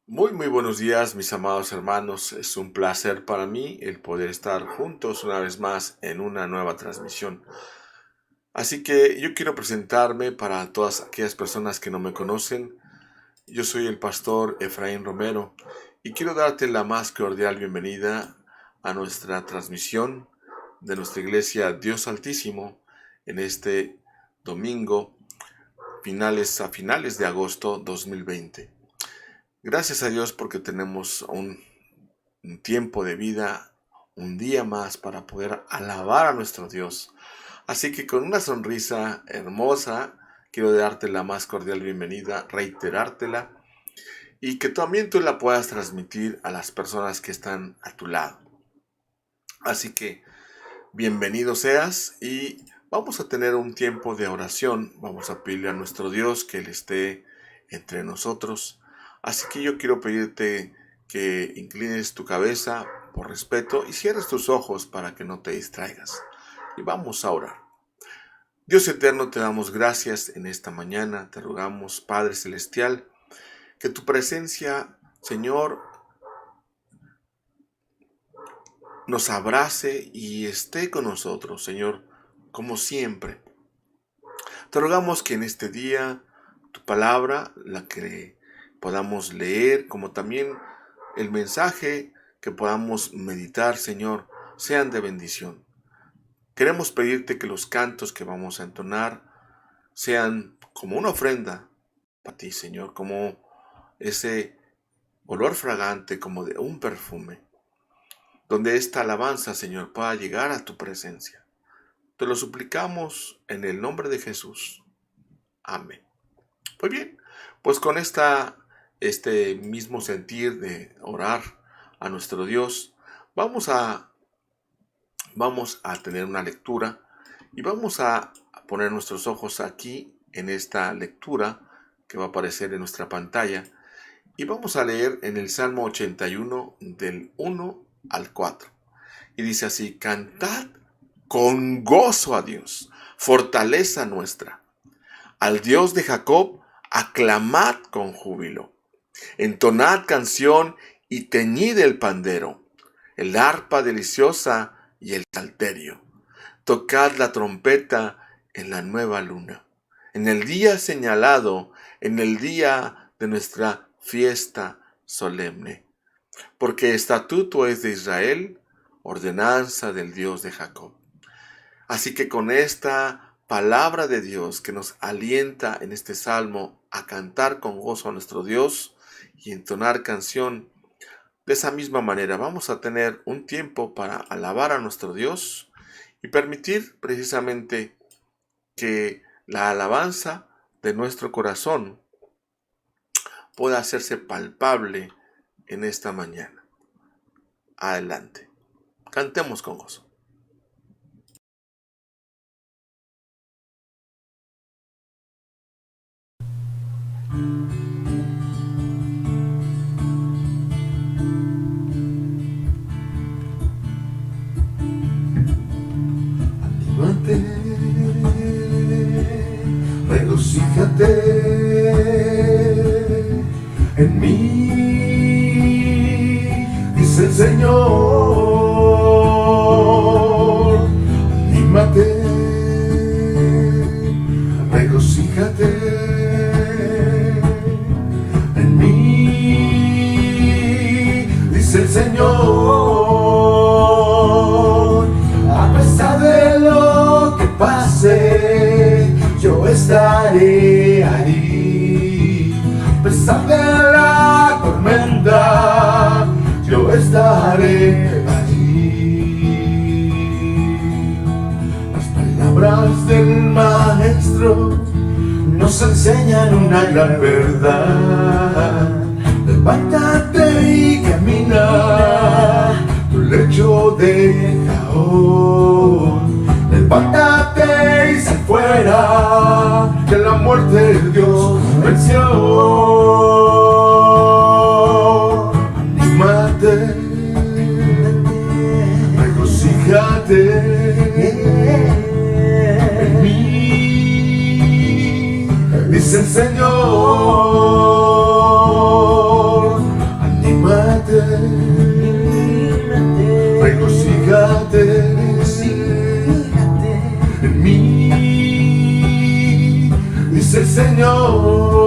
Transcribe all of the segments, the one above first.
Muy buenos días, mis amados hermanos. Es un placer para mí el poder estar juntos una vez más en una nueva transmisión. Así que yo quiero presentarme para todas aquellas personas que no me conocen. Yo soy el pastor Efraín Romero y quiero darte la más cordial bienvenida a nuestra transmisión de nuestra iglesia Dios Altísimo en este domingo, finales de agosto 2020. Gracias a Dios porque tenemos un tiempo de vida, un día más para poder alabar a nuestro Dios. Así que con una sonrisa hermosa, quiero darte la más cordial bienvenida, reiterártela y que también tú la puedas transmitir a las personas que están a tu lado. Así que bienvenido seas y vamos a tener un tiempo de oración. Vamos a pedirle a nuestro Dios que Él esté entre nosotros. Así que yo quiero pedirte que inclines tu cabeza por respeto y cierres tus ojos para que no te distraigas. Y vamos a orar. Dios eterno, te damos gracias en esta mañana. Te rogamos, Padre Celestial, que tu presencia, Señor, nos abrace y esté con nosotros, Señor, como siempre. Te rogamos que en este día tu palabra, la que podamos leer, como también el mensaje que podamos meditar, Señor, sean de bendición. Queremos pedirte que los cantos que vamos a entonar sean como una ofrenda para ti, Señor, como ese olor fragante, como de un perfume, donde esta alabanza, Señor, pueda llegar a tu presencia. Te lo suplicamos en el nombre de Jesús. Amén. Pues bien, pues con este mismo sentir de orar a nuestro Dios, vamos a tener una lectura y vamos a poner nuestros ojos aquí en esta lectura que va a aparecer en nuestra pantalla y vamos a leer en el Salmo 81 del 1 al 4. Y dice así: cantad con gozo a Dios, fortaleza nuestra. Al Dios de Jacob, aclamad con júbilo. Entonad canción y teñid el pandero, el arpa deliciosa y el salterio. Tocad la trompeta en la nueva luna, en el día señalado, en el día de nuestra fiesta solemne. Porque estatuto es de Israel, ordenanza del Dios de Jacob. Así que con esta palabra de Dios que nos alienta en este salmo a cantar con gozo a nuestro Dios y entonar canción, de esa misma manera vamos a tener un tiempo para alabar a nuestro Dios y permitir precisamente que la alabanza de nuestro corazón pueda hacerse palpable en esta mañana. Adelante, cantemos con gozo. Anímate, regocíjate en mí, dice el Señor. Anímate, regocíjate en mí, dice el Señor. A pesar de lo que pase, yo estaré ahí. A pesar de la tormenta, yo estaré allí. Las palabras del Maestro nos enseñan una gran verdad. Levántate y camina tu lecho de caón. Levántate y sal fuera, que la muerte Dios venció. Anímate, regocíjate en mí, dice el Señor. Señor.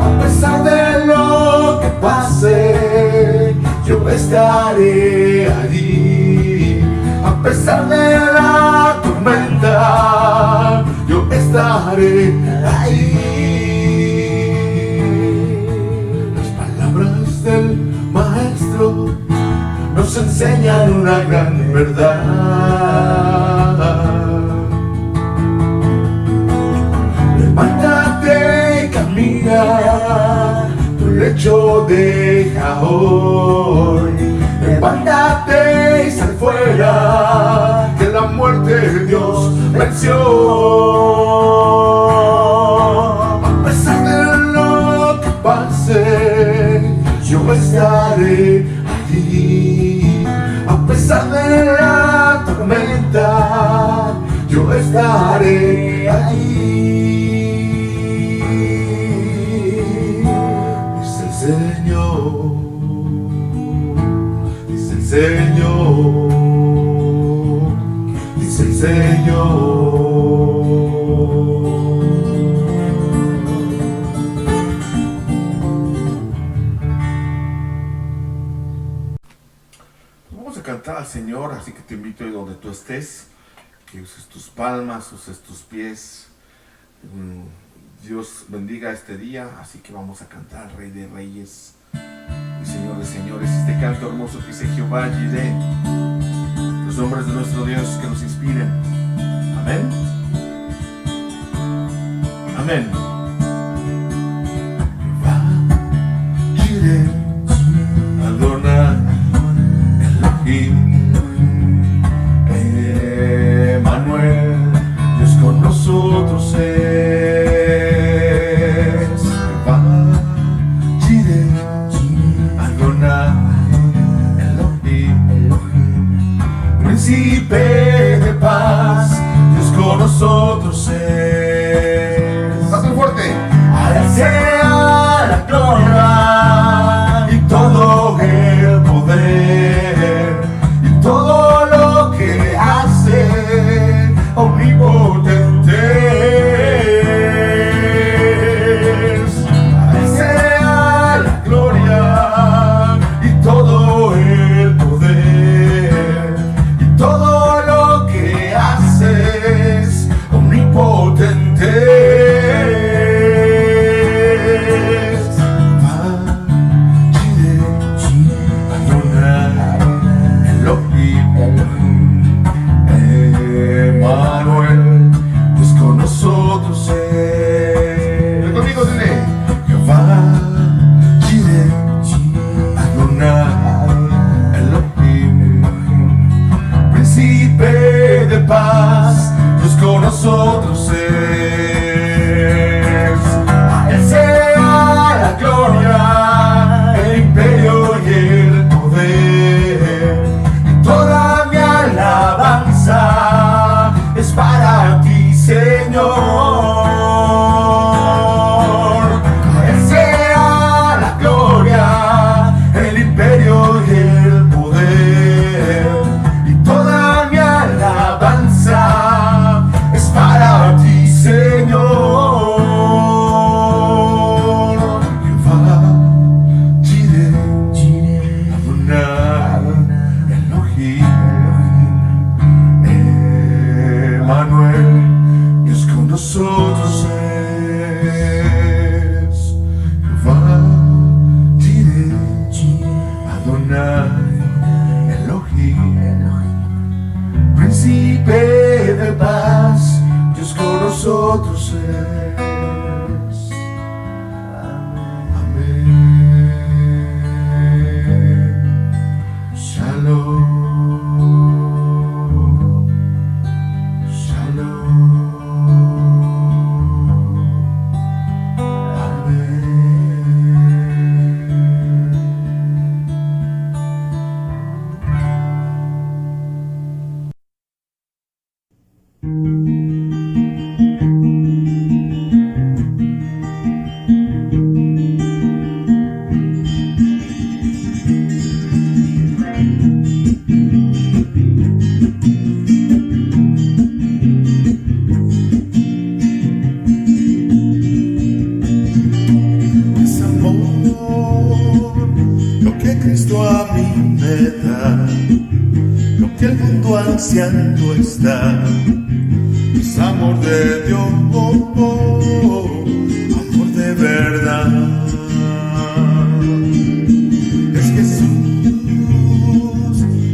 A pesar de lo que pase, yo estaré allí. A pesar de la tormenta, yo estaré allí. Las palabras del Maestro nos enseñan una gran verdad. Levántate y camina, tu lecho deja hoy. Levántate y sal fuera, que la muerte Dios venció. A pesar de lo que pase, yo estaré allí. A pesar de la tormenta, yo estaré allí. Dice el Señor, dice el Señor, dice el Señor. Vamos a cantar al Señor, así que te invito ahí donde tú estés, que uses tus palmas, uses tus pies. Dios bendiga este día, así que vamos a cantar Rey de Reyes y Señor de Señores. Este canto hermoso que dice Jehová Jireh, los nombres de nuestro Dios que nos inspiren. Amén. Amén. Jehová Jireh, Adonai, Elohim, Emmanuel, Dios con nosotros es. Jehová Jireh, Adonai, Elohim, Príncipe de paz, Dios con nosotros es. ¡Más fuerte! A Él sea la gloria y todo el poder y todo lo que hace omnipotente es. A Él sea la gloria y todo el poder y todo lo que haces omnipotente es. Adonai, Elohim, Emmanuel, Dios con nosotros es. Ven conmigo, dile. Jehová Jireh, Adonai, Elohim, Príncipe de paz, Dios con nosotros es. A Él sea la gloria, el imperio y el poder, y toda mi alabanza es para ti, Señor. A Él sea la gloria, el imperio y el poder, y toda mi alabanza es para ti, Señor. Jehová Jireh, Adonai, Elohim, Emmanuel, Dios con nosotros es. Jehová Jireh, Adonai, Elohim, Príncipe de paz, Dios con nosotros es. Amén. Shalom. Shalom. Amén. ansiando está. Es amor de Dios, amor de verdad. Es Jesús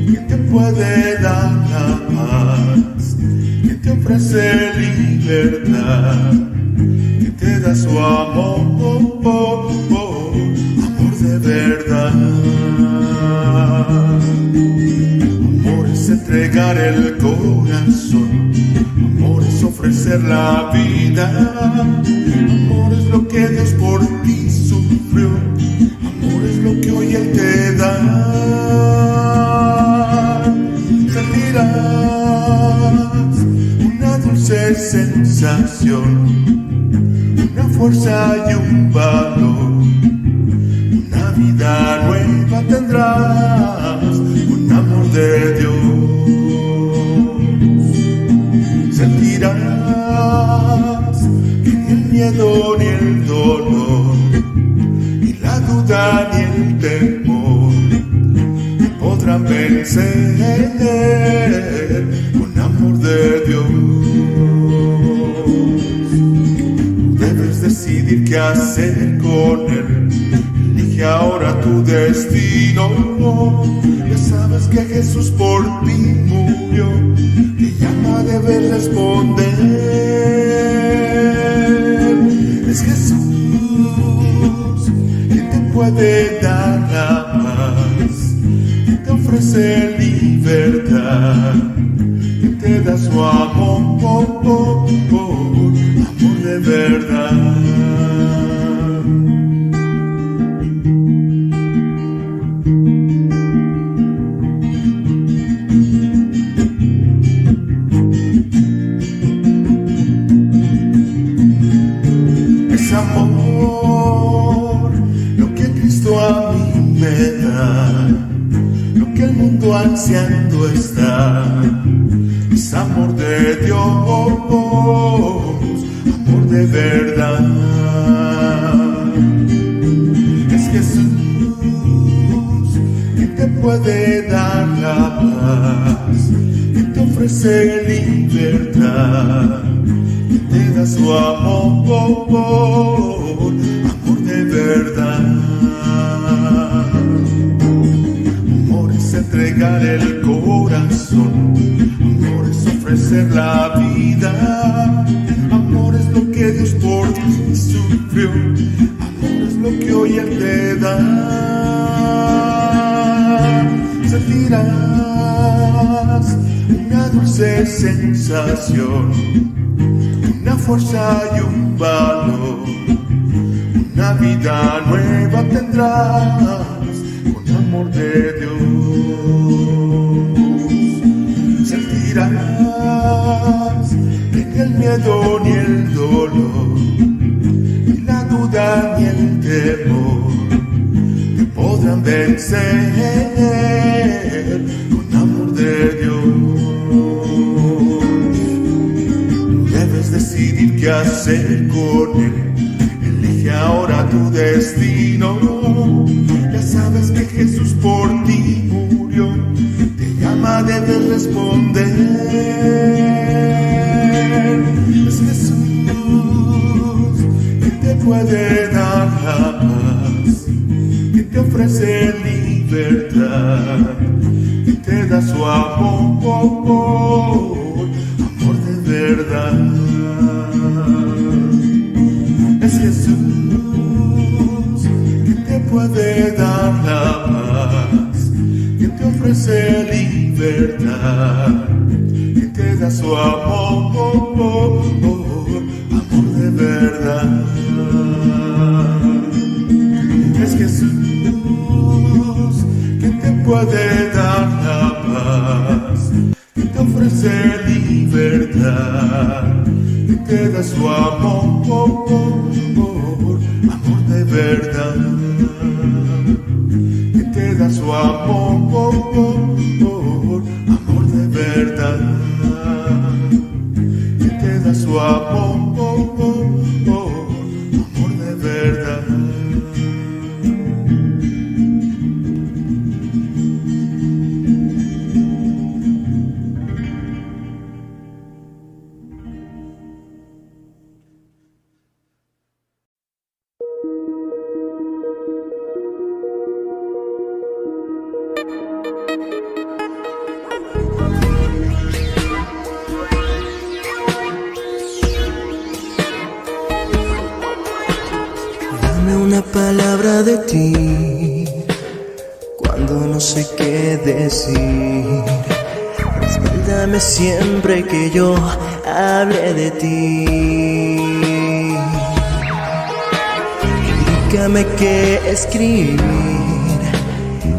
quien te puede dar la paz, quien te ofrece libertad, que te da su amor, amor de verdad. Amor es entregar el corazón, amor es ofrecer la vida, amor es lo que Dios por ti sufrió, amor es lo que hoy Él te da. Sentirás una dulce sensación, una fuerza y un valor, una vida nueva tendrás, un amor de Dios. Sentirás que ni el miedo ni el dolor, ni la duda ni el temor te podrán vencer, un amor de Dios. Debes decidir qué hacer con Él, elige ahora tu destino. Ya sabes que Jesús por ti murió, te llama, debes responder. Es Jesús quien te puede dar la paz, quien te ofrece libertad, quien te da su amor, amor de verdad. Amor, lo que Cristo a mí me da, lo que el mundo ansiando está. Es amor de Dios, amor de verdad. Es Jesús quien te puede dar la paz, quien te ofrece libertad, te da su amor, amor de verdad. Amor es entregar el corazón, amor es ofrecer la vida, amor es lo que Dios por ti sufrió, amor es lo que hoy Él te da. Sentirás una dulce sensación, una fuerza y un valor, una vida nueva tendrás, con amor de Dios. Sentirás que ni el miedo ni el dolor, ni la duda ni el temor te podrán vencer, con amor de Dios. Debes decidir qué hacer con Él, elige ahora tu destino. Ya sabes que Jesús por ti murió, te llama, debes responder. Es Jesús quien te puede dar la paz, quien te ofrece libertad, quien te da su amor, amor de verdad. Es Jesús quien te puede dar la paz, quien te ofrece libertad, quien te da su amor, amor de verdad. Es Jesús quien te puede dar la paz, quien te ofrece libertad, quien te da su amor, amor de verdad. Quien te da su amor, amor de verdad. Quien te da su amor, amor de verdad. una palabra de ti cuando no sé qué decir. Respáldame siempre que yo hable de ti. Indícame qué escribir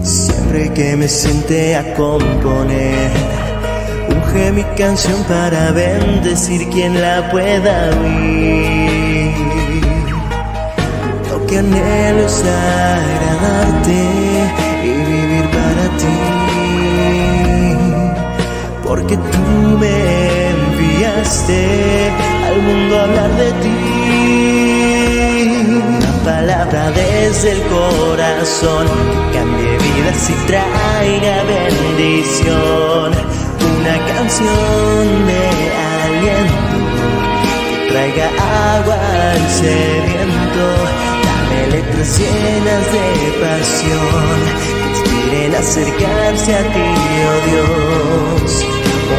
siempre que me siente a componer. Unge mi canción para bendecir quien la pueda oír. Lo que anhelo es agradarte y vivir para ti, porque tú me enviaste al mundo a hablar de ti. Una palabra desde el corazón que cambie vidas y traiga bendición. Una canción de aliento que traiga agua al sediento. Dame letras llenas de pasión que inspiren a acercarse a ti, oh Dios.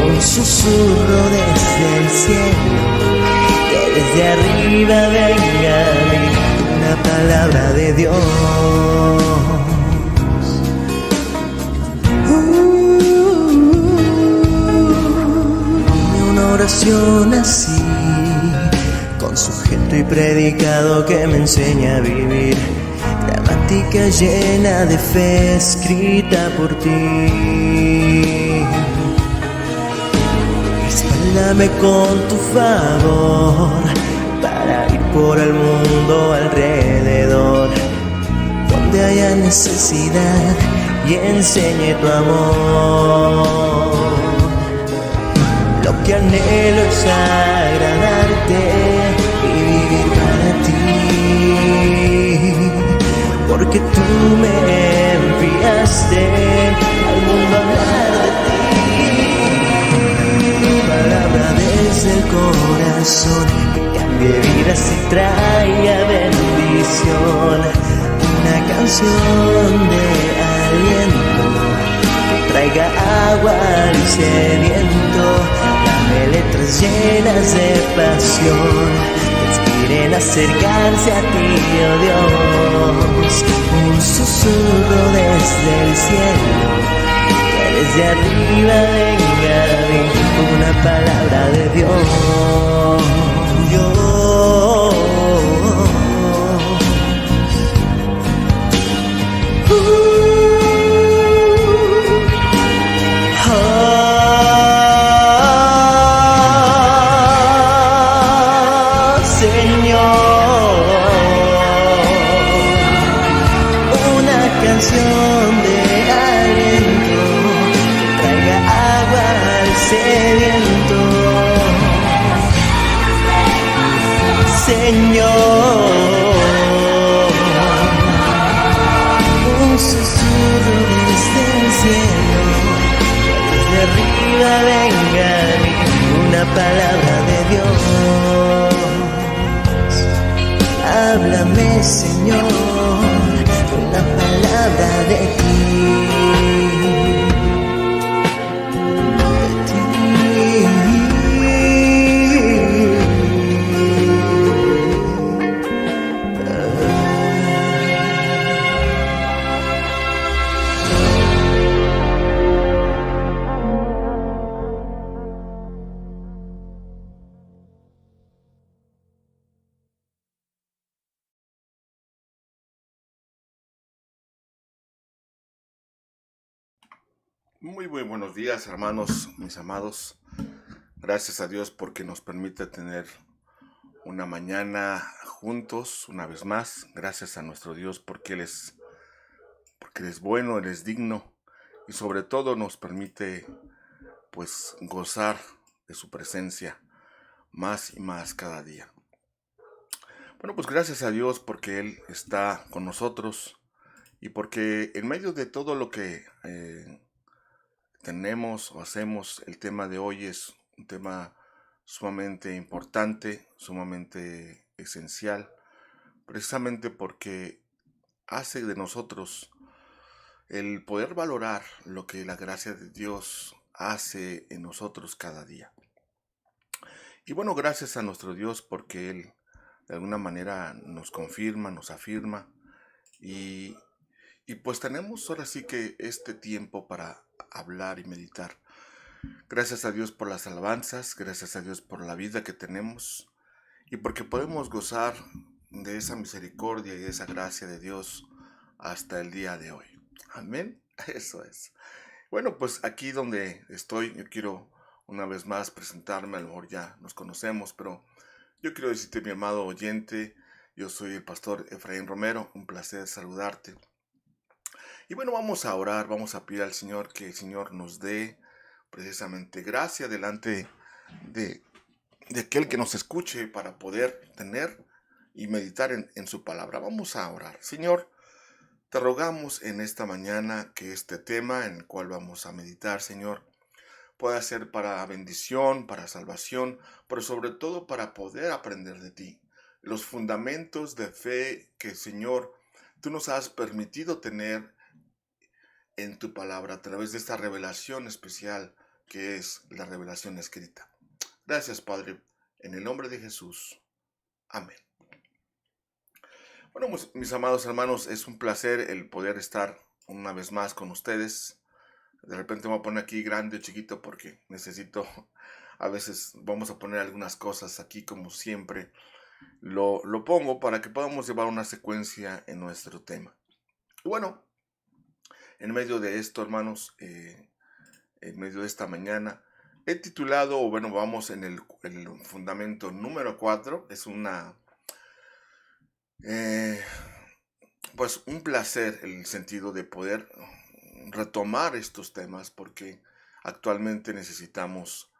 Un susurro desde el cielo, que desde arriba venga a mí una palabra de Dios. Una oración así, con sujeto y predicado que me enseña a vivir. Gramática llena de fe escrita por ti. Respáldame con tu favor para ir por el mundo alrededor, donde haya necesidad, y enseñe tu amor. Lo que anhelo es agradarte y vivir para ti, porque tú me enviaste al mundo a hablar de ti. Palabra desde el corazón que cambie vidas y traiga bendición. Una canción de aliento que traiga agua al sediento. Dame letras llenas de pasión que inspiren a acercarse a ti, oh Dios. Un susurro desde el cielo, que desde arriba venga a mí una palabra de Dios. Canción de aliento que traiga agua al sediento. Señor, un susurro desde el cielo, que desde arriba venga a mí una palabra de Dios. Háblame, Señor, una palabra de ti, Muy buenos días, hermanos, mis amados. Gracias a Dios porque nos permite tener una mañana juntos una vez más. Gracias a nuestro Dios porque Él es bueno, Él es digno, y sobre todo nos permite pues gozar de su presencia más y más cada día. Bueno, pues gracias a Dios porque Él está con nosotros y porque en medio de todo lo que tenemos o hacemos, el tema de hoy es un tema sumamente importante, sumamente esencial, precisamente porque hace de nosotros el poder valorar lo que la gracia de Dios hace en nosotros cada día. Y bueno, gracias a nuestro Dios porque Él de alguna manera nos confirma, nos afirma y, y pues tenemos ahora sí que este tiempo para hablar y meditar. Gracias a Dios por las alabanzas, gracias a Dios por la vida que tenemos y porque podemos gozar de esa misericordia y de esa gracia de Dios hasta el día de hoy. Amén. Eso es. Bueno, pues aquí donde estoy, yo quiero una vez más presentarme. A lo mejor ya nos conocemos, pero yo quiero decirte, mi amado oyente, yo soy el pastor Efraín Romero, un placer saludarte. Y bueno, vamos a orar, vamos a pedir al Señor que el Señor nos dé precisamente gracia delante de, de aquel que nos escuche para poder tener y meditar en su palabra. Vamos a orar. Señor, te rogamos en esta mañana que este tema en el cual vamos a meditar, Señor, pueda ser para bendición, para salvación, pero sobre todo para poder aprender de ti. Los fundamentos de fe que, Señor, tú nos has permitido tener en tu palabra a través de esta revelación especial que es la revelación escrita. Gracias, Padre, en el nombre de Jesús. Amén. Bueno, mis amados hermanos, es un placer el poder estar una vez más con ustedes. De repente me voy a poner aquí grande o chiquito porque necesito, a veces vamos a poner algunas cosas aquí como siempre lo pongo para que podamos llevar una secuencia en nuestro tema. Y bueno, en medio de esto, hermanos, en medio de esta mañana, he titulado, o bueno, vamos en el fundamento número 4, es pues un placer el sentido de poder retomar estos temas porque actualmente necesitamos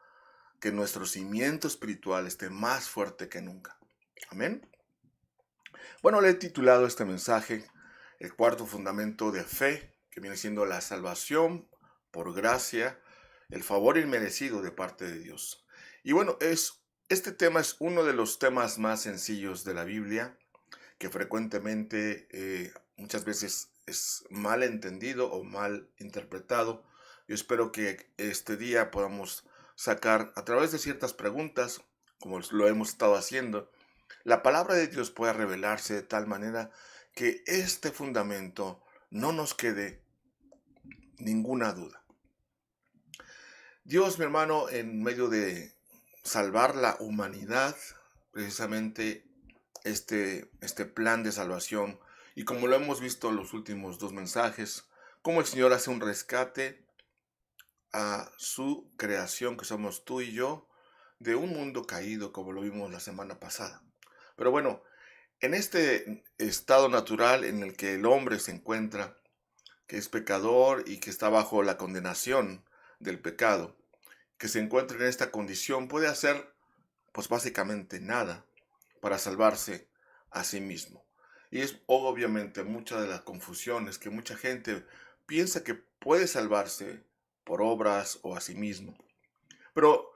que nuestro cimiento espiritual esté más fuerte que nunca. Amén. Bueno, le he titulado este mensaje el cuarto fundamento de fe, que viene siendo la salvación por gracia, el favor inmerecido de parte de Dios. Y bueno, este tema es uno de los temas más sencillos de la Biblia, que frecuentemente muchas veces es mal entendido o mal interpretado. Yo espero que este día podamos sacar a través de ciertas preguntas, como lo hemos estado haciendo, la palabra de Dios pueda revelarse de tal manera que este fundamento no nos quede ninguna duda. Dios, mi hermano, en medio de salvar la humanidad, precisamente este plan de salvación, y como lo hemos visto en los últimos dos mensajes, cómo el Señor hace un rescate a su creación, que somos tú y yo, de un mundo caído, como lo vimos la semana pasada. Pero bueno, en este estado natural en el que el hombre se encuentra, que es pecador y que está bajo la condenación del pecado, que se encuentra en esta condición, puede hacer pues básicamente nada para salvarse a sí mismo. Y es obviamente muchas de las confusiones que mucha gente piensa que puede salvarse por obras o a sí mismo. Pero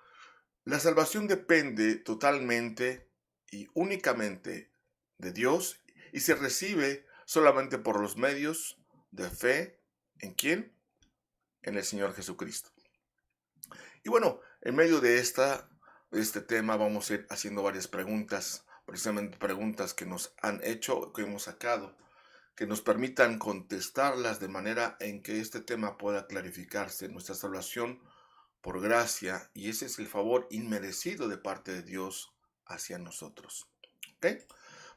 la salvación depende totalmente y únicamente de Dios y se recibe solamente por los medios de fe. ¿En quién? En el Señor Jesucristo. Y bueno, en medio de este tema vamos a ir haciendo varias preguntas, precisamente preguntas que nos han hecho, que hemos sacado, que nos permitan contestarlas de manera en que este tema pueda clarificarse. Nuestra salvación por gracia, y ese es el favor inmerecido de parte de Dios hacia nosotros. ¿Ok?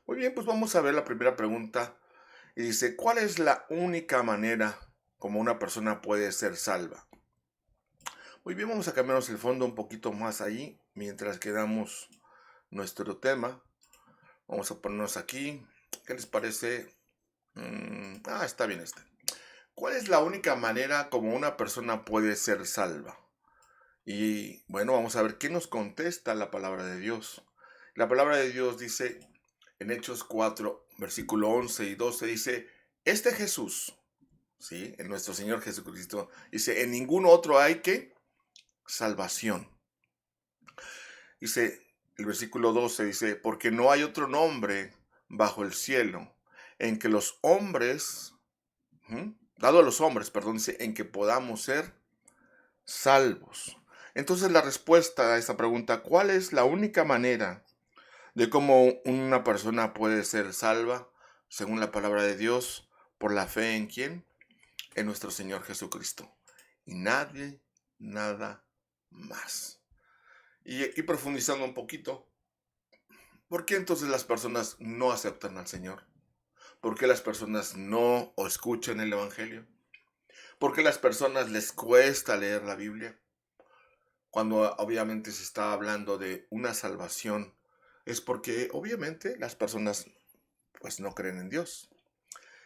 Muy bien, pues vamos a ver la primera pregunta. Y dice, ¿cuál es la única manera como una persona puede ser salva? Muy bien, vamos a cambiarnos el fondo un poquito más ahí, mientras que damos nuestro tema. Vamos a ponernos aquí. ¿Qué les parece? Está bien este. ¿Cuál es la única manera como una persona puede ser salva? Y bueno, vamos a ver qué nos contesta la palabra de Dios. La palabra de Dios dice en Hechos 4, versículo 11 y 12, dice, este Jesús, ¿sí? En nuestro Señor Jesucristo, dice, en ningún otro hay que salvación. Dice el versículo 12, dice, porque no hay otro nombre bajo el cielo en que los hombres, dado a los hombres, perdón, dice, en que podamos ser salvos. Entonces la respuesta a esta pregunta, ¿cuál es la única manera de cómo una persona puede ser salva, según la palabra de Dios, por la fe en quién, en nuestro Señor Jesucristo. Y nadie, nada más. Y aquí profundizando un poquito, ¿por qué entonces las personas no aceptan al Señor? ¿Por qué las personas no escuchan el Evangelio? ¿Por qué las personas les cuesta leer la Biblia? Cuando obviamente se está hablando de una salvación, es porque obviamente las personas pues no creen en Dios.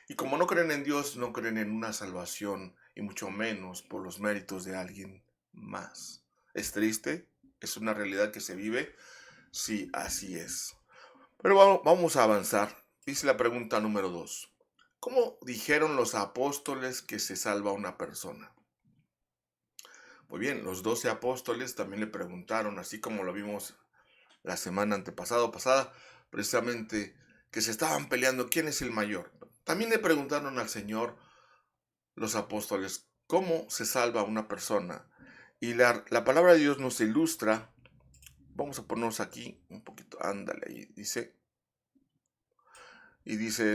Y como no creen en Dios, no creen en una salvación, y mucho menos por los méritos de alguien más. ¿Es triste? ¿Es una realidad que se vive? Sí, así es. Pero vamos a avanzar. Dice la pregunta número 2. ¿Cómo dijeron los apóstoles que se salva una persona? Muy bien, los 12 apóstoles también le preguntaron, así como lo vimos la semana antepasada o pasada, precisamente que se estaban peleando quién es el mayor. También le preguntaron al Señor los apóstoles cómo se salva una persona. Y la palabra de Dios nos ilustra. Vamos a ponernos aquí un poquito, ándale, ahí dice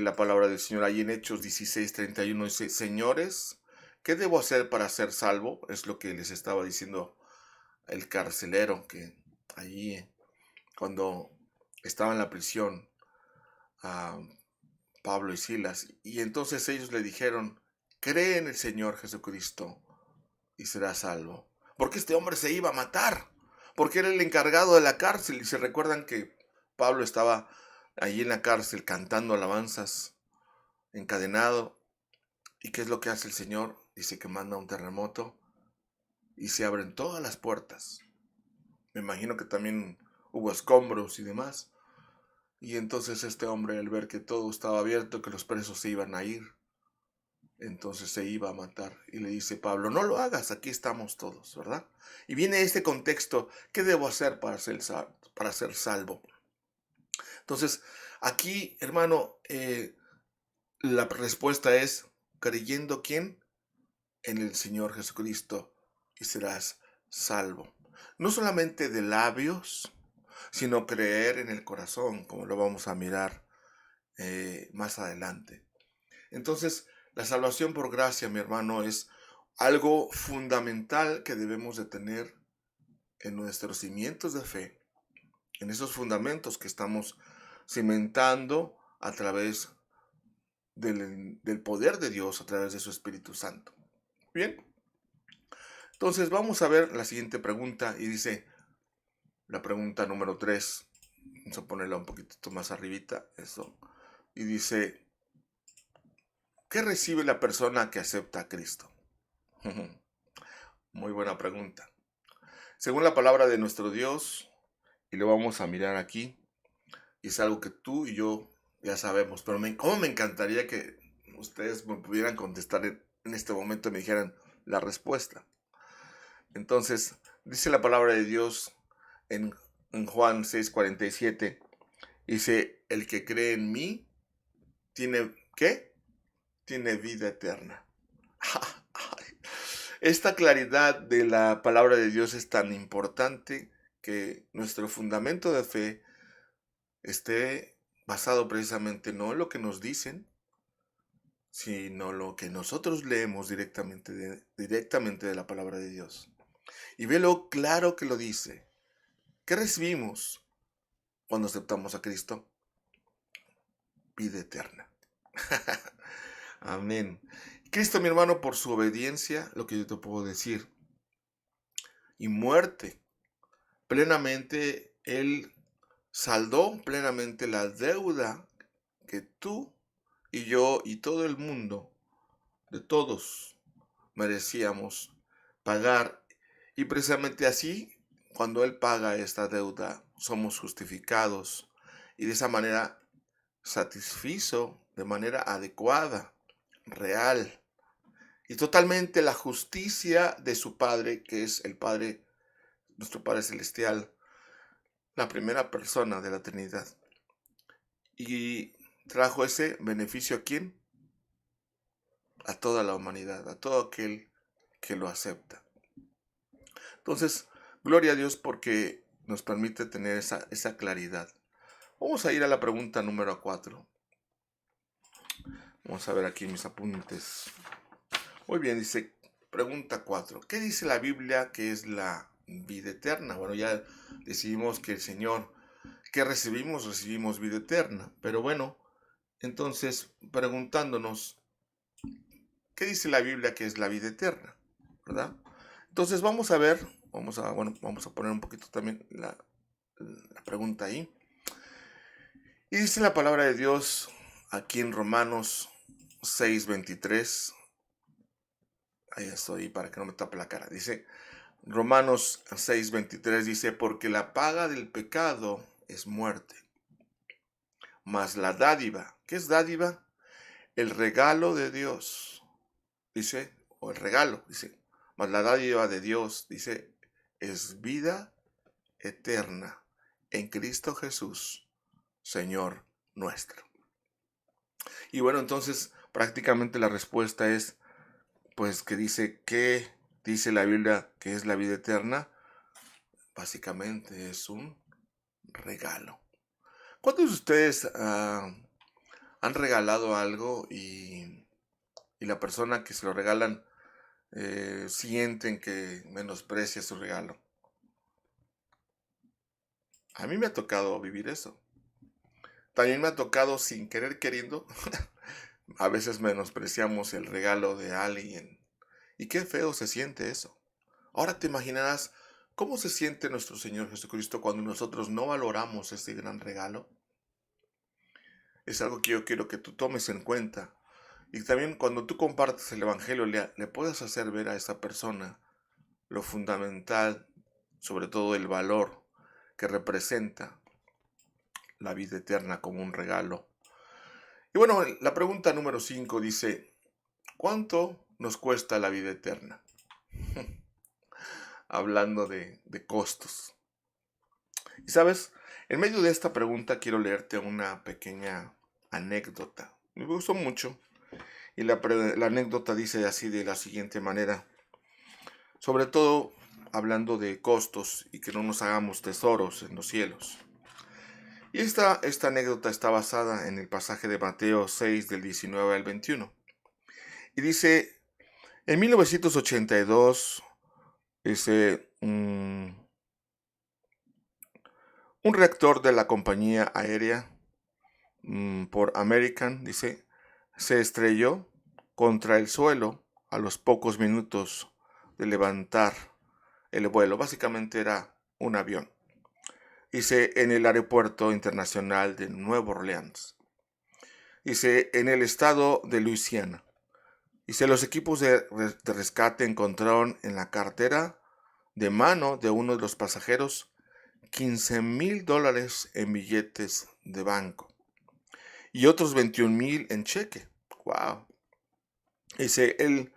la palabra del Señor ahí en Hechos 16:31, dice, señores, ¿qué debo hacer para ser salvo? Es lo que les estaba diciendo el carcelero, que allí cuando estaba en la prisión, a Pablo y Silas, y entonces ellos le dijeron, cree en el Señor Jesucristo y serás salvo. Porque este hombre se iba a matar, porque era el encargado de la cárcel, y se recuerdan que Pablo estaba allí en la cárcel cantando alabanzas, encadenado, y ¿qué es lo que hace el Señor? Dice que manda un terremoto y se abren todas las puertas. Me imagino que también hubo escombros y demás. Y entonces este hombre, al ver que todo estaba abierto, que los presos se iban a ir, entonces se iba a matar. Y le dice Pablo, no lo hagas, aquí estamos todos, ¿verdad? Y viene este contexto, ¿qué debo hacer para ser salvo? Entonces, aquí, hermano, la respuesta es, creyendo ¿quién? En el Señor Jesucristo, y serás salvo. No solamente de labios, sino creer en el corazón, como lo vamos a mirar más adelante. Entonces, la salvación por gracia, mi hermano, es algo fundamental que debemos de tener en nuestros cimientos de fe, en esos fundamentos que estamos cimentando a través del poder de Dios, a través de su Espíritu Santo. Bien, entonces vamos a ver la siguiente pregunta, y dice la pregunta número 3, vamos a ponerla un poquito más arribita, eso, y dice, ¿qué recibe la persona que acepta a Cristo? Muy buena pregunta. Según la palabra de nuestro Dios, y lo vamos a mirar aquí, y es algo que tú y yo ya sabemos, pero cómo me encantaría que ustedes me pudieran contestar en este momento y me dijeran la respuesta. Entonces, dice la palabra de Dios en Juan 6:47, dice, el que cree en mí, tiene, ¿qué? Tiene vida eterna. Esta claridad de la palabra de Dios es tan importante que nuestro fundamento de fe esté basado precisamente no en lo que nos dicen, sino lo que nosotros leemos directamente de la palabra de Dios. Y ve lo claro que lo dice. ¿Qué recibimos cuando aceptamos a Cristo? Vida eterna. Amén. Cristo, mi hermano, por su obediencia, lo que yo te puedo decir, y muerte, plenamente, Él saldó plenamente la deuda que tú y yo y todo el mundo, de todos, merecíamos pagar. Y precisamente así, cuando Él paga esta deuda, somos justificados, y de esa manera satisfizo de manera adecuada, real y totalmente la justicia de su Padre, que es el Padre, nuestro Padre Celestial, la primera persona de la Trinidad. Y trajo ese beneficio ¿a quién? A toda la humanidad, a todo aquel que lo acepta. Entonces, gloria a Dios porque nos permite tener esa claridad. Vamos a ir a la pregunta número 4. Vamos a ver aquí mis apuntes. Muy bien, dice pregunta 4. ¿Qué dice la Biblia que es la vida eterna? Bueno, ya decidimos que el Señor, que recibimos vida eterna. Pero bueno, entonces preguntándonos, ¿qué dice la Biblia que es la vida eterna? ¿Verdad? Entonces vamos a ver, vamos a poner un poquito también la pregunta ahí. Y dice la palabra de Dios aquí en Romanos 6:23. Ahí estoy para que no me tape la cara. Dice Romanos 6:23, dice, porque la paga del pecado es muerte, mas la dádiva, ¿qué es dádiva? El regalo de Dios, dice, o el regalo, dice, mas la dádiva de Dios, dice, es vida eterna en Cristo Jesús, Señor nuestro. Y bueno, entonces prácticamente la respuesta es, pues, que dice, ¿qué dice la Biblia que es la vida eterna? Básicamente es un regalo. ¿Cuántos de ustedes han regalado algo y la persona que se lo regalan sienten que menosprecia su regalo? A mí me ha tocado vivir eso. También me ha tocado sin querer queriendo. A veces menospreciamos el regalo de alguien. Y qué feo se siente eso. Ahora te imaginarás cómo se siente nuestro Señor Jesucristo cuando nosotros no valoramos este gran regalo. Es algo que yo quiero que tú tomes en cuenta. Y también cuando tú compartes el Evangelio le puedas hacer ver a esa persona lo fundamental, sobre todo el valor que representa la vida eterna como un regalo. Y bueno, la pregunta número 5 dice, ¿cuánto nos cuesta la vida eterna? Hablando de costos. Y sabes, en medio de esta pregunta quiero leerte una pequeña anécdota. Me gustó mucho. Y la anécdota dice así de la siguiente manera. Sobre todo hablando de costos y que no nos hagamos tesoros en los cielos. Y esta anécdota está basada en el pasaje de Mateo 6 del 19 al 21. Y dice, en 1982, un reactor de la compañía aérea por American, dice, se estrelló contra el suelo a los pocos minutos de levantar el vuelo. Básicamente era un avión. Dice, en el aeropuerto internacional de Nueva Orleans. Dice, en el estado de Luisiana. Dice, los equipos de rescate encontraron en la cartera de mano de uno de los pasajeros $15,000 en billetes de banco y otros 21,000 en cheque. Wow. Dice, el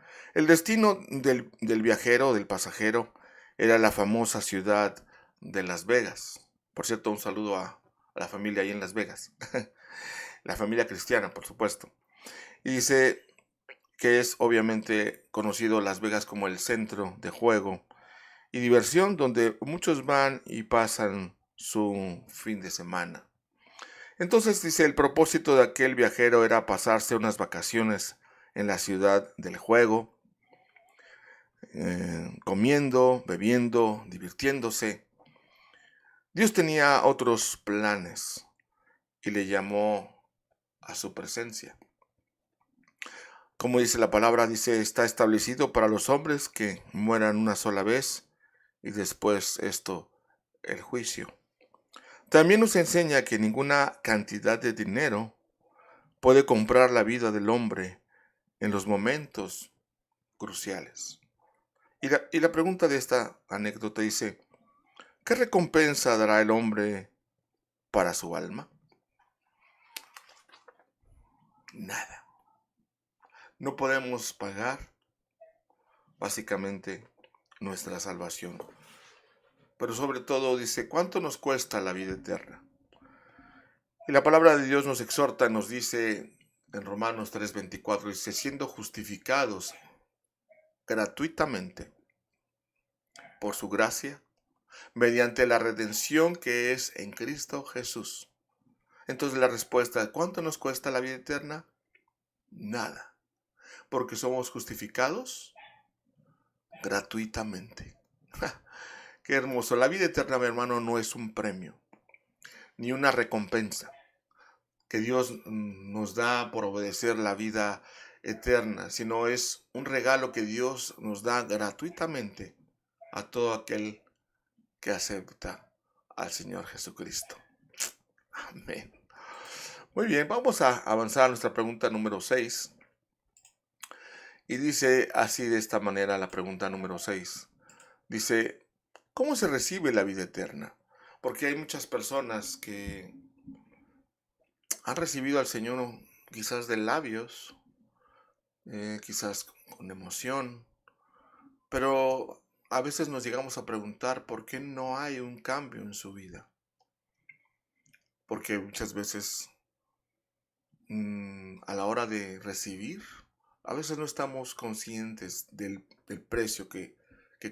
destino del viajero, del pasajero, era la famosa ciudad de Las Vegas. Por cierto, un saludo a la familia ahí en Las Vegas. La familia cristiana, por supuesto. Y dice que es obviamente conocido Las Vegas como el centro de juego y diversión donde muchos van y pasan su fin de semana. Entonces dice, el propósito de aquel viajero era pasarse unas vacaciones en la ciudad del juego, comiendo, bebiendo, divirtiéndose. Dios tenía otros planes y le llamó a su presencia. Como dice la palabra, dice, está establecido para los hombres que mueran una sola vez y después el juicio. También nos enseña que ninguna cantidad de dinero puede comprar la vida del hombre en los momentos cruciales. Y la pregunta de esta anécdota dice, ¿qué recompensa dará el hombre para su alma? Nada. No podemos pagar básicamente nuestra salvación. Pero sobre todo dice, ¿cuánto nos cuesta la vida eterna? Y la palabra de Dios nos exhorta, nos dice en Romanos 3:24, dice, siendo justificados gratuitamente por su gracia, mediante la redención que es en Cristo Jesús. Entonces la respuesta, ¿cuánto nos cuesta la vida eterna? Nada, porque somos justificados gratuitamente. Qué hermoso. La vida eterna, mi hermano, no es un premio, ni una recompensa que Dios nos da por obedecer la vida eterna, sino es un regalo que Dios nos da gratuitamente a todo aquel que acepta al Señor Jesucristo. Amén. Muy bien, vamos a avanzar a nuestra pregunta número 6. Y dice así de esta manera la pregunta número 6. Dice, ¿cómo se recibe la vida eterna? Porque hay muchas personas que han recibido al Señor quizás de labios, quizás con emoción, pero a veces nos llegamos a preguntar por qué no hay un cambio en su vida. Porque muchas veces a la hora de recibir, a veces no estamos conscientes del precio que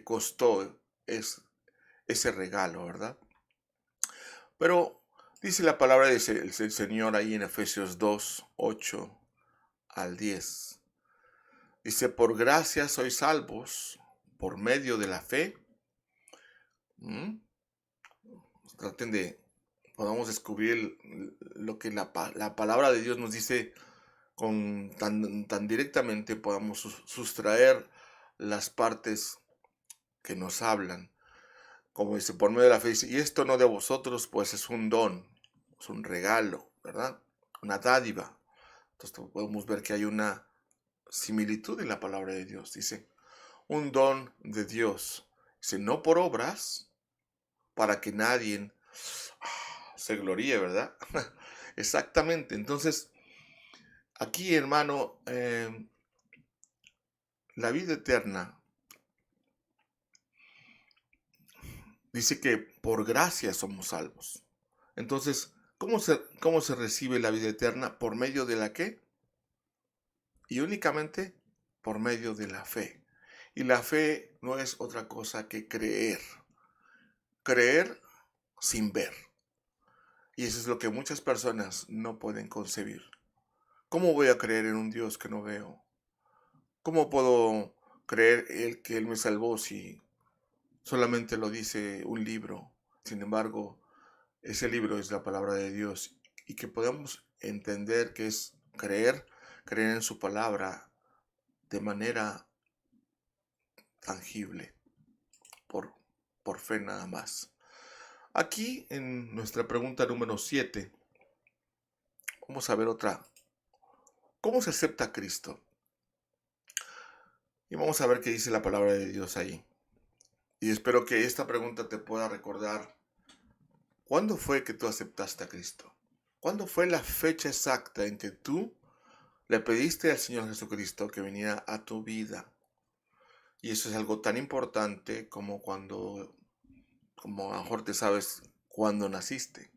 costó ese regalo, ¿verdad? Pero dice la palabra del Señor ahí en Efesios 2, 8 al 10. Dice, por gracia sois salvos por medio de la fe. Traten de, podamos descubrir lo que la palabra de Dios nos dice tan directamente, podamos sustraer las partes que nos hablan. Como dice, por medio de la fe, y esto no de vosotros, pues es un don, es un regalo, ¿verdad? Una dádiva. Entonces podemos ver que hay una similitud en la palabra de Dios. Dice, un don de Dios. Dice, no por obras, para que nadie se gloríe, ¿verdad? Exactamente. Entonces, aquí, hermano, la vida eterna dice que por gracia somos salvos. Entonces, ¿cómo se recibe la vida eterna? ¿Por medio de la qué? Y únicamente por medio de la fe. Y la fe no es otra cosa que creer. Creer sin ver. Y eso es lo que muchas personas no pueden concebir. ¿Cómo voy a creer en un Dios que no veo? ¿Cómo puedo creer que Él me salvó si solamente lo dice un libro? Sin embargo, ese libro es la palabra de Dios. Y que podamos entender que es creer en su palabra de manera tangible, por fe nada más. Aquí en nuestra pregunta número 7, vamos a ver otra. ¿Cómo se acepta a Cristo? Y vamos a ver qué dice la palabra de Dios ahí. Y espero que esta pregunta te pueda recordar, ¿cuándo fue que tú aceptaste a Cristo? ¿Cuándo fue la fecha exacta en que tú le pediste al Señor Jesucristo que viniera a tu vida? Y eso es algo tan importante como a lo mejor te sabes cuándo naciste.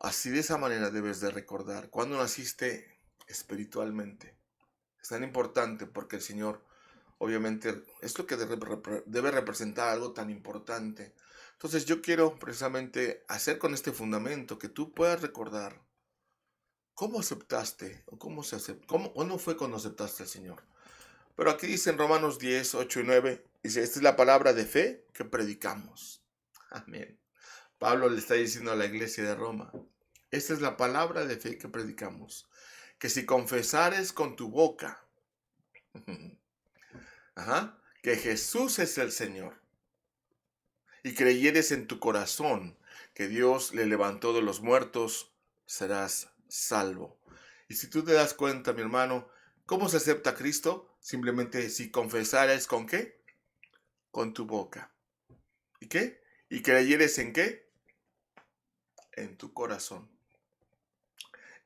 Así de esa manera debes de recordar cuándo naciste espiritualmente. Es tan importante porque el Señor, obviamente, es lo que debe representar algo tan importante. Entonces yo quiero precisamente hacer con este fundamento que tú puedas recordar cómo aceptaste o cuándo fue cuando aceptaste al Señor. Pero aquí dice en Romanos 10, 8 y 9, dice, esta es la palabra de fe que predicamos. Amén. Pablo le está diciendo a la iglesia de Roma, esta es la palabra de fe que predicamos, que si confesares con tu boca que Jesús es el Señor y creyeres en tu corazón que Dios le levantó de los muertos, serás salvo. Y si tú te das cuenta, mi hermano, ¿cómo se acepta a Cristo? Simplemente si confesares ¿con qué? Con tu boca. ¿Y qué? ¿Y creyeres en qué? En tu corazón.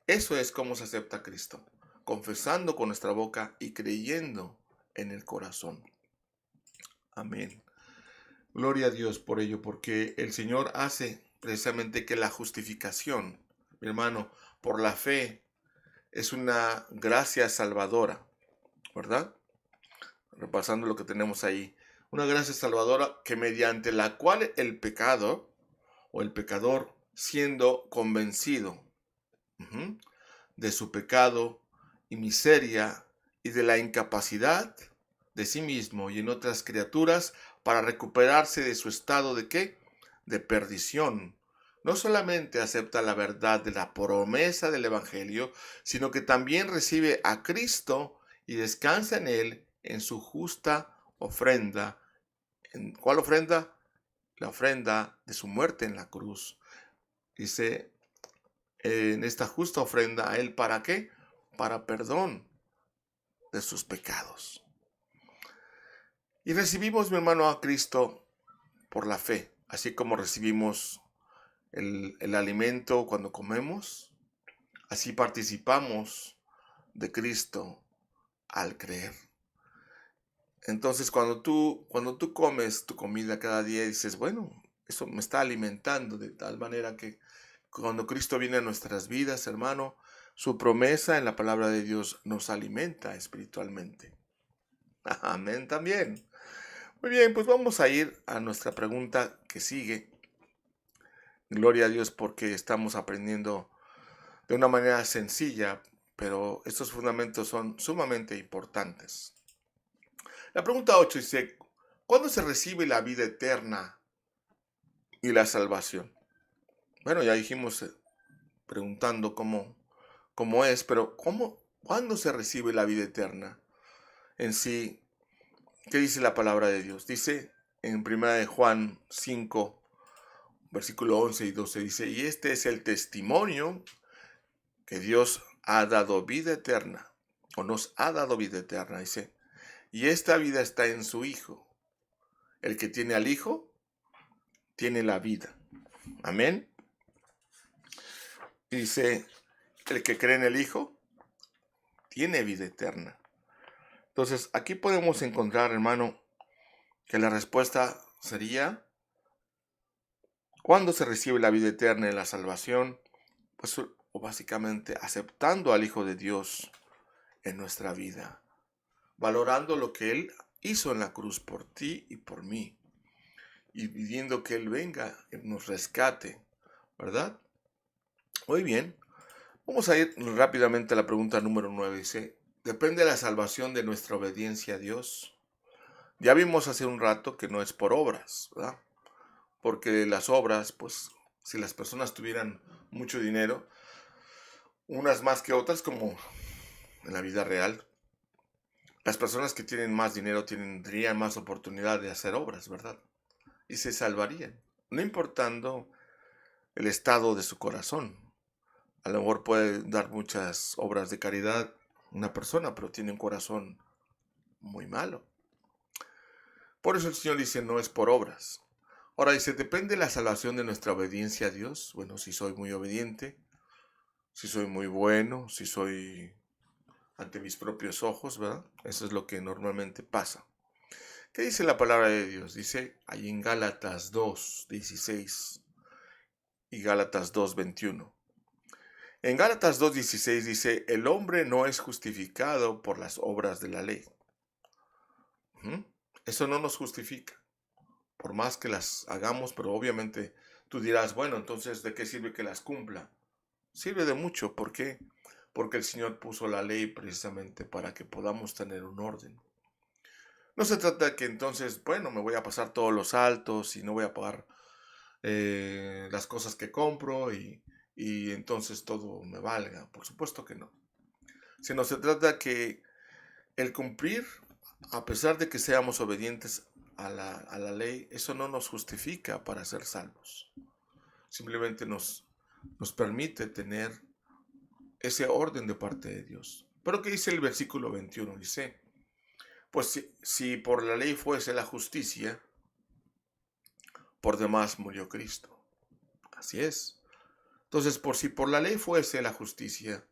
Eso es cómo se acepta a Cristo. Confesando con nuestra boca y creyendo en el corazón. Amén. Gloria a Dios por ello, porque el Señor hace precisamente que la justificación, mi hermano, por la fe, es una gracia salvadora, ¿verdad? Repasando lo que tenemos ahí. Una gracia salvadora que mediante la cual el pecado o el pecador siendo convencido de su pecado y miseria y de la incapacidad de sí mismo y en otras criaturas para recuperarse de su estado de ¿qué? De perdición. No solamente acepta la verdad de la promesa del Evangelio, sino que también recibe a Cristo y descansa en él en su justa ofrenda. ¿En cuál ofrenda? La ofrenda de su muerte en la cruz. Dice, en esta justa ofrenda a él, ¿para qué? Para perdón de sus pecados. Y recibimos, mi hermano, a Cristo por la fe, así como recibimos el alimento cuando comemos, así participamos de Cristo al creer. Entonces, cuando tú comes tu comida cada día, dices, bueno, eso me está alimentando de tal manera que cuando Cristo viene a nuestras vidas, hermano, su promesa en la palabra de Dios nos alimenta espiritualmente. Amén también. Muy bien, pues vamos a ir a nuestra pregunta que sigue. Gloria a Dios porque estamos aprendiendo de una manera sencilla, pero estos fundamentos son sumamente importantes. La pregunta 8 dice, ¿cuándo se recibe la vida eterna y la salvación? Bueno, ya dijimos preguntando cómo es, pero ¿cuándo se recibe la vida eterna? En sí, ¿qué dice la palabra de Dios? Dice en 1 de Juan 5, versículo 11 y 12, dice, y este es el testimonio que Dios ha dado vida eterna, o nos ha dado vida eterna, dice, y esta vida está en su Hijo. El que tiene al Hijo, tiene la vida. Amén. Y dice, el que cree en el Hijo, tiene vida eterna. Entonces, aquí podemos encontrar, hermano, que la respuesta sería, ¿cuándo se recibe la vida eterna y la salvación? Pues, o básicamente, aceptando al Hijo de Dios en nuestra vida, valorando lo que Él hizo en la cruz por ti y por mí, y pidiendo que Él venga y nos rescate, ¿verdad? Muy bien, vamos a ir rápidamente a la pregunta número 9. Dice, ¿depende la salvación de nuestra obediencia a Dios? Ya vimos hace un rato que no es por obras, ¿verdad? Porque las obras, pues, si las personas tuvieran mucho dinero, unas más que otras, como en la vida real, las personas que tienen más dinero tendrían más oportunidad de hacer obras, ¿verdad? Y se salvarían, no importando el estado de su corazón. A lo mejor puede dar muchas obras de caridad una persona, pero tiene un corazón muy malo. Por eso el Señor dice, no es por obras. Ahora dice, ¿depende la salvación de nuestra obediencia a Dios? Bueno, si soy muy obediente, si soy muy bueno, si soy ante mis propios ojos, ¿verdad? Eso es lo que normalmente pasa. ¿Qué dice la palabra de Dios? Dice ahí en Gálatas 2:16 y Gálatas 2:21. En Gálatas 2:16 dice, el hombre no es justificado por las obras de la ley. Eso no nos justifica, por más que las hagamos, pero obviamente tú dirás, bueno, entonces, ¿de qué sirve que las cumpla? Sirve de mucho, ¿por qué? Porque el Señor puso la ley precisamente para que podamos tener un orden. No se trata de que entonces, bueno, me voy a pasar todos los saltos y no voy a pagar las cosas que compro y entonces todo me valga. Por supuesto que no. Sino se trata que el cumplir, a pesar de que seamos obedientes a la ley, eso no nos justifica para ser salvos. Simplemente nos permite tener ese orden de parte de Dios. Pero ¿qué dice el versículo 21? Dice, pues si por la ley fuese la justicia, por demás murió Cristo. Así es. Entonces, si por la ley fuese la justicia,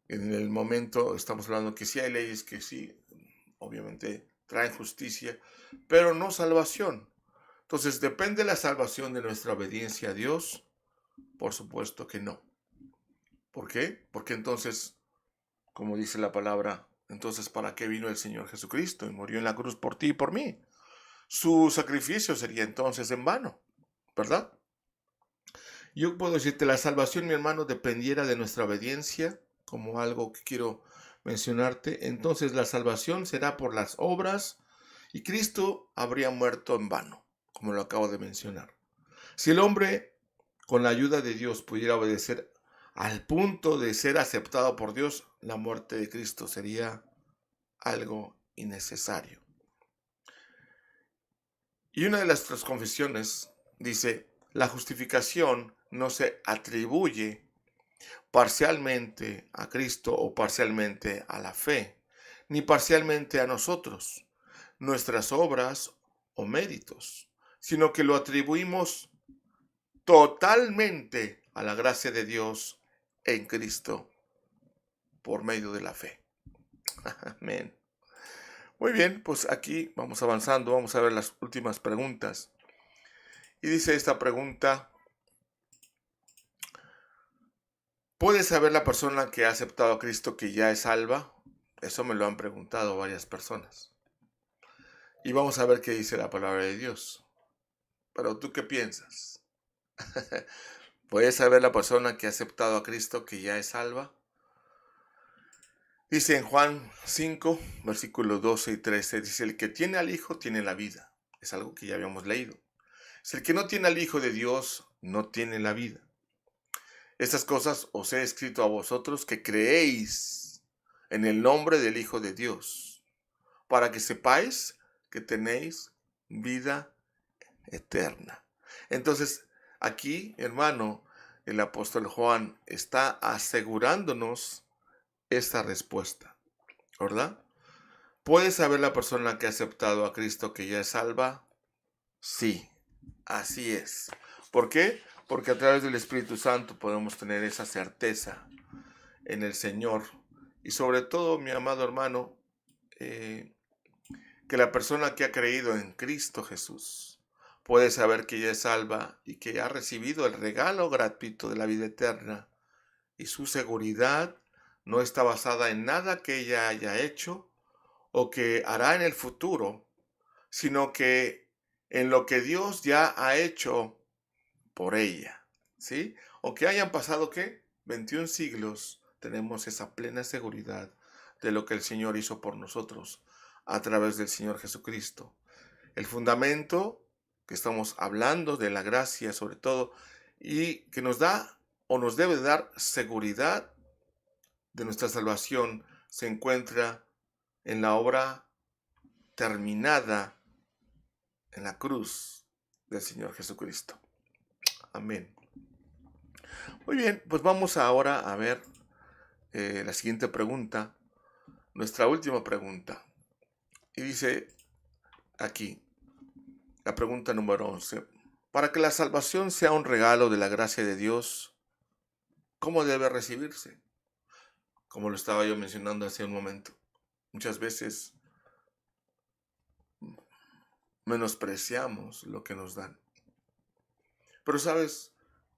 en el momento estamos hablando que sí hay leyes que sí, obviamente traen justicia, pero no salvación. Entonces, ¿depende la salvación de nuestra obediencia a Dios? Por supuesto que no. ¿Por qué? Porque entonces, como dice la palabra, entonces ¿para qué vino el Señor Jesucristo y murió en la cruz por ti y por mí? Su sacrificio sería entonces en vano, ¿verdad? Yo puedo decirte, la salvación, mi hermano, dependiera de nuestra obediencia, como algo que quiero mencionarte. Entonces la salvación será por las obras y Cristo habría muerto en vano, como lo acabo de mencionar. Si el hombre, con la ayuda de Dios, pudiera obedecer al punto de ser aceptado por Dios, la muerte de Cristo sería algo innecesario. Y una de nuestras confesiones dice, la justificación no se atribuye parcialmente a Cristo o parcialmente a la fe, ni parcialmente a nosotros, nuestras obras o méritos, sino que lo atribuimos totalmente a la gracia de Dios en Cristo por medio de la fe. Amén. Muy bien, pues aquí vamos avanzando, vamos a ver las últimas preguntas. Y dice esta pregunta, ¿puede saber la persona que ha aceptado a Cristo que ya es salva? Eso me lo han preguntado varias personas. Y vamos a ver qué dice la palabra de Dios. Pero ¿tú qué piensas? ¿Puede saber la persona que ha aceptado a Cristo que ya es salva? Dice en Juan 5, versículos 12 y 13, dice, el que tiene al Hijo tiene la vida. Es algo que ya habíamos leído. Si el que no tiene al Hijo de Dios no tiene la vida. Estas cosas os he escrito a vosotros que creéis en el nombre del Hijo de Dios, para que sepáis que tenéis vida eterna. Entonces, aquí, hermano, el apóstol Juan está asegurándonos esta respuesta, ¿verdad? ¿Puede saber la persona que ha aceptado a Cristo que ya es salva? Sí, así es. ¿Por qué? Porque a través del Espíritu Santo podemos tener esa certeza en el Señor. Y sobre todo, mi amado hermano, que la persona que ha creído en Cristo Jesús puede saber que ya es salva y que ha recibido el regalo gratuito de la vida eterna. Y su seguridad no está basada en nada que ella haya hecho o que hará en el futuro, sino que en lo que Dios ya ha hecho por ella, ¿sí? O que hayan pasado, ¿qué? 21 siglos, tenemos esa plena seguridad de lo que el Señor hizo por nosotros a través del Señor Jesucristo. El fundamento que estamos hablando de la gracia sobre todo y que nos da o nos debe dar seguridad de nuestra salvación se encuentra en la obra terminada en la cruz del Señor Jesucristo. Amén. Muy bien, pues vamos ahora a ver la siguiente pregunta, nuestra última pregunta. Y dice aquí, la pregunta número 11. Para que la salvación sea un regalo de la gracia de Dios, ¿cómo debe recibirse? Como lo estaba yo mencionando hace un momento. Muchas veces menospreciamos lo que nos dan. Pero sabes,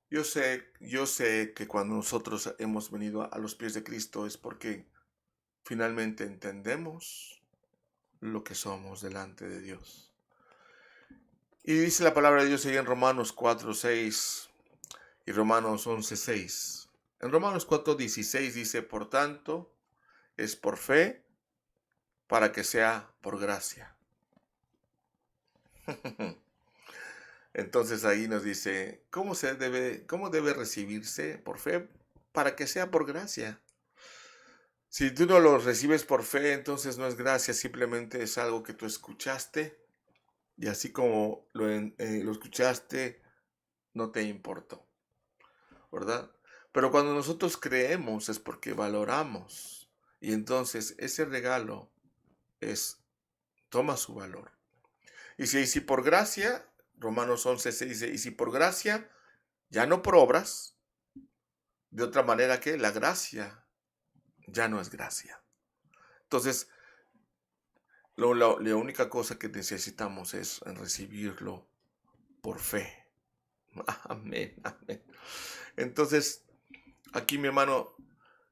yo sé que cuando nosotros hemos venido a los pies de Cristo es porque finalmente entendemos lo que somos delante de Dios. Y dice la palabra de Dios ahí en Romanos 4:6 y Romanos 11:6. En Romanos 4:16 dice, por tanto, es por fe para que sea por gracia. Entonces ahí nos dice, ¿cómo debe recibirse por fe? Para que sea por gracia. Si tú no lo recibes por fe, entonces no es gracia, simplemente es algo que tú escuchaste y así como lo escuchaste, no te importó, ¿verdad? Pero cuando nosotros creemos es porque valoramos y entonces ese regalo toma su valor. Y si por gracia, Romanos 11:6 dice, y si por gracia, ya no por obras, de otra manera que la gracia ya no es gracia. Entonces, la única cosa que necesitamos es recibirlo por fe. Amén, amén. Entonces, aquí mi hermano,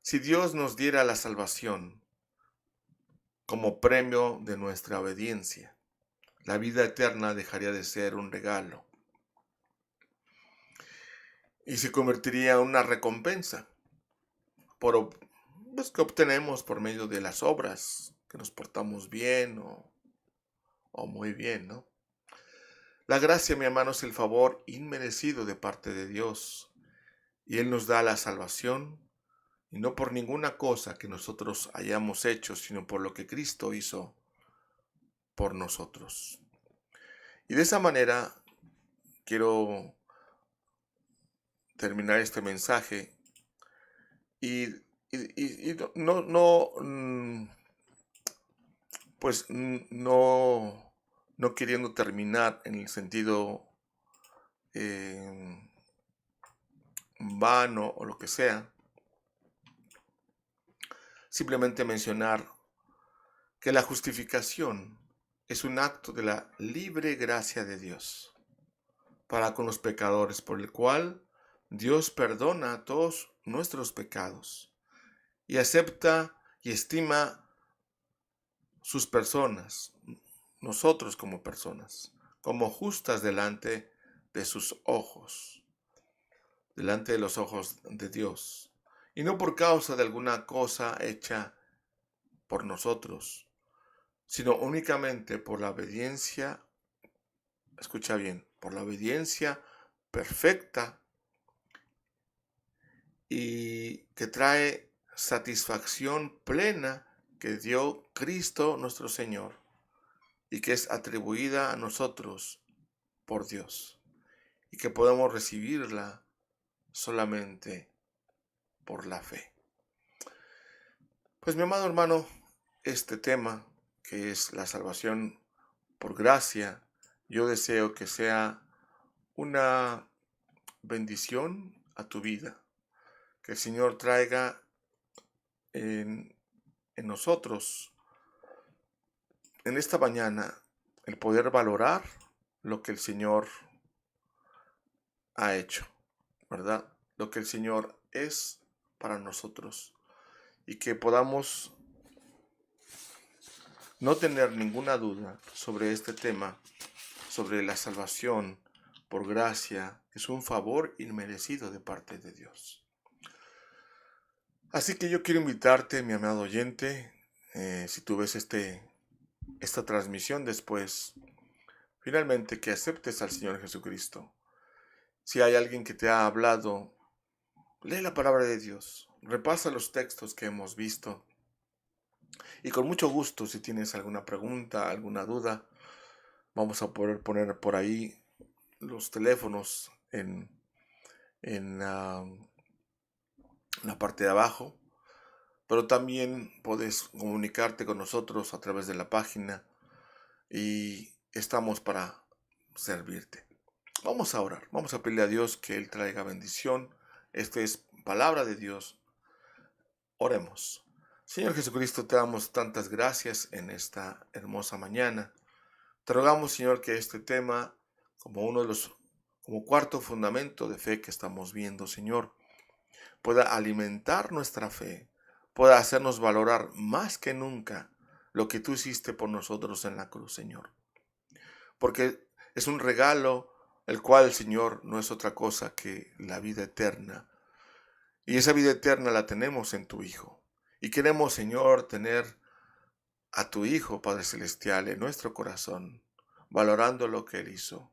si Dios nos diera la salvación como premio de nuestra obediencia, la vida eterna dejaría de ser un regalo. y se convertiría en una recompensa por, pues, que obtenemos por medio de las obras, que nos portamos bien o muy bien, ¿no? La gracia, mi hermano, es el favor inmerecido de parte de Dios, y Él nos da la salvación, y no por ninguna cosa que nosotros hayamos hecho, sino por lo que Cristo hizo por nosotros. Y de esa manera quiero terminar este mensaje y, pues no queriendo terminar en el sentido vano o lo que sea, simplemente mencionar que la justificación es un acto de la libre gracia de Dios para con los pecadores, por el cual Dios perdona todos nuestros pecados y acepta y estima sus personas, nosotros como personas, como justas delante de sus ojos, delante de los ojos de Dios, y no por causa de alguna cosa hecha por nosotros, sino únicamente por la obediencia, escucha bien, por la obediencia perfecta y que trae satisfacción plena que dio Cristo nuestro Señor y que es atribuida a nosotros por Dios y que podemos recibirla solamente por la fe. Pues mi amado hermano, este tema que es la salvación por gracia, yo deseo que sea una bendición a tu vida, que el Señor traiga en nosotros en esta mañana el poder valorar lo que el Señor ha hecho, ¿verdad? Lo que el Señor es para nosotros y que podamos no tener ninguna duda sobre este tema, sobre la salvación por gracia, es un favor inmerecido de parte de Dios. Así que yo quiero invitarte, mi amado oyente, si tú ves esta transmisión después, finalmente que aceptes al Señor Jesucristo. Si hay alguien que te ha hablado, lee la palabra de Dios, repasa los textos que hemos visto y con mucho gusto, si tienes alguna pregunta, alguna duda, vamos a poder poner por ahí los teléfonos en la parte de abajo, pero también puedes comunicarte con nosotros a través de la página y estamos para servirte. Vamos a orar, vamos a pedirle a Dios que Él traiga bendición. Esta es palabra de Dios. Oremos. Señor Jesucristo, te damos tantas gracias en esta hermosa mañana. Te rogamos, Señor, que este tema, como cuarto fundamento de fe que estamos viendo, Señor, pueda alimentar nuestra fe, pueda hacernos valorar más que nunca lo que tú hiciste por nosotros en la cruz, Señor. Porque es un regalo el cual, Señor, no es otra cosa que la vida eterna. Y esa vida eterna la tenemos en tu Hijo. Y queremos, Señor, tener a tu Hijo, Padre Celestial, en nuestro corazón, valorando lo que Él hizo.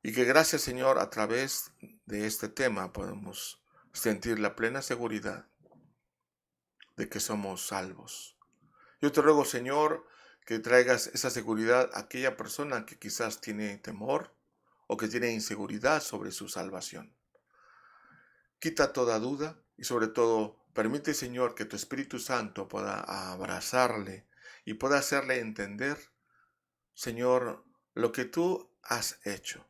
Y que gracias, Señor, a través de este tema podemos sentir la plena seguridad de que somos salvos. Yo te ruego, Señor, que traigas esa seguridad a aquella persona que quizás tiene temor o que tiene inseguridad sobre su salvación. Quita toda duda y sobre todo permite, Señor, que tu Espíritu Santo pueda abrazarle y pueda hacerle entender, Señor, lo que tú has hecho,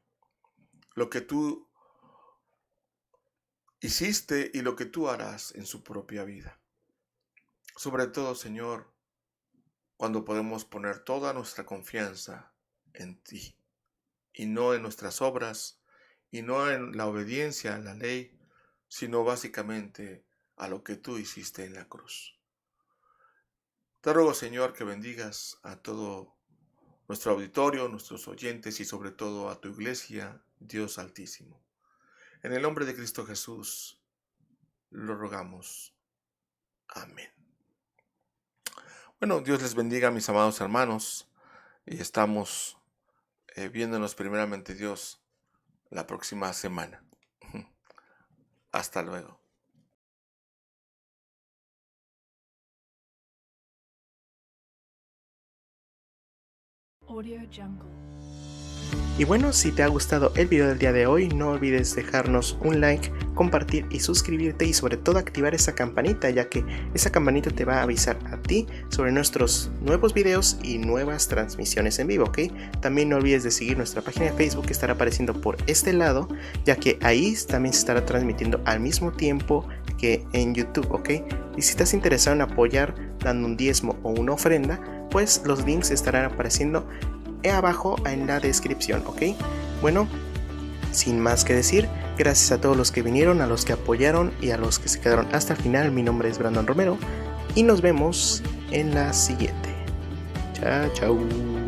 lo que tú hiciste y lo que tú harás en su propia vida. Sobre todo, Señor, cuando podemos poner toda nuestra confianza en ti y no en nuestras obras y no en la obediencia a la ley, sino básicamente a lo que tú hiciste en la cruz. Te ruego, Señor, que bendigas a todo nuestro auditorio, nuestros oyentes y sobre todo a tu iglesia, Dios Altísimo. En el nombre de Cristo Jesús lo rogamos. Amén. Bueno, Dios les bendiga, mis amados hermanos, y estamos viéndonos primeramente Dios la próxima semana. Hasta luego. Audio Jungle. Y bueno, si te ha gustado el video del día de hoy, no olvides dejarnos un like, compartir y suscribirte, y sobre todo activar esa campanita, ya que esa campanita te va a avisar a ti sobre nuestros nuevos videos y nuevas transmisiones en vivo, ¿ok? También no olvides de seguir nuestra página de Facebook, que estará apareciendo por este lado, ya que ahí también se estará transmitiendo al mismo tiempo que en YouTube, ¿ok? Y si estás interesado en apoyar dando un diezmo o una ofrenda, pues los links estarán apareciendo abajo en la descripción, ¿ok? Bueno, sin más que decir, gracias a todos los que vinieron, a los que apoyaron y a los que se quedaron hasta el final. Mi nombre es Brandon Romero y nos vemos en la siguiente. Chao, chao.